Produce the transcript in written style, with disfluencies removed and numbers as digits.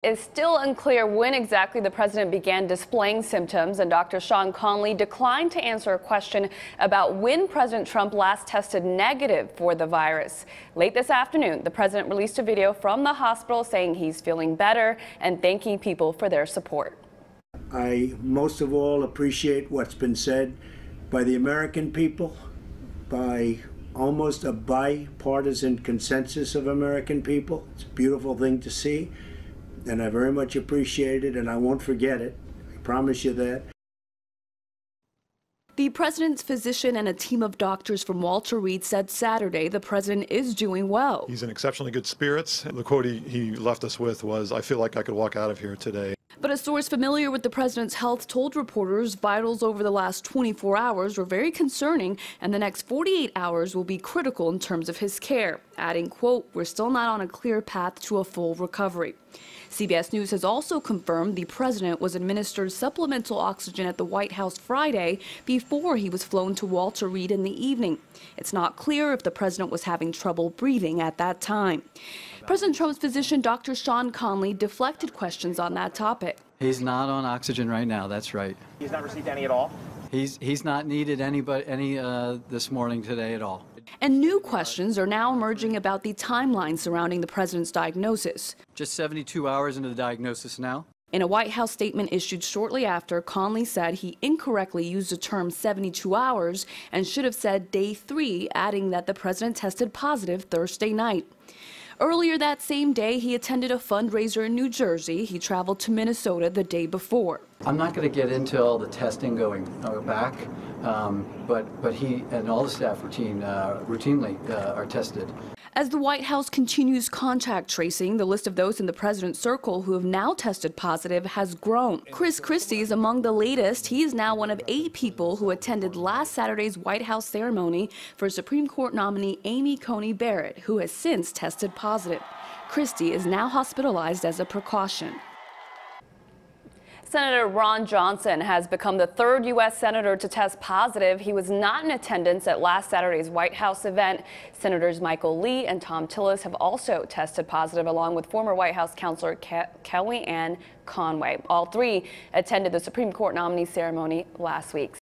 It's still unclear when exactly the president began displaying symptoms, and Dr. Sean Conley declined to answer a question about when President Trump last tested negative for the virus. Late this afternoon, the president released a video from the hospital saying he's feeling better and thanking people for their support. I most of all appreciate what's been said by the American people, by almost a bipartisan consensus of American people. It's a beautiful thing to see. And I very much appreciate it, and I won't forget it. I promise you that. The president's physician and a team of doctors from Walter Reed said Saturday the president is doing well. He's in exceptionally good spirits. The quote he left us with was, "I feel like I could walk out of here today." But a source familiar with the president's health told reporters vitals over the last 24 hours were very concerning, and the next 48 hours will be critical in terms of his care, adding, quote, "We're still not on a clear path to a full recovery." CBS News has also confirmed the president was administered supplemental oxygen at the White House Friday before he was flown to Walter Reed in the evening. It's not clear if the president was having trouble breathing at that time. President Trump's physician, Dr. Sean Conley, deflected questions on that topic. He's not on oxygen right now, that's right. He's not received any at all? He's not needed any this morning today at all. And new questions are now emerging about the timeline surrounding the president's diagnosis. Just 72 hours into the diagnosis now. In a White House statement issued shortly after, Conley said he incorrectly used the term 72 hours and should have said day 3, adding that the president tested positive Thursday night. Earlier that same day, he attended a fundraiser in New Jersey. He traveled to Minnesota the day before. I'm not going to get into all the testing going back, but he and all the staff routinely are tested. As the White House continues contact tracing, the list of those in the president's circle who have now tested positive has grown. Chris Christie is among the latest. He is now one of 8 people who attended last Saturday's White House ceremony for Supreme Court nominee Amy Coney Barrett, who has since tested positive. Christie is now hospitalized as a precaution. Senator Ron Johnson has become the 3rd U.S. senator to test positive. He was not in attendance at last Saturday's White House event. Senators Michael Lee and Tom Tillis have also tested positive, along with former White House counselor Kellyanne Conway. All 3 attended the Supreme Court nominee ceremony last week.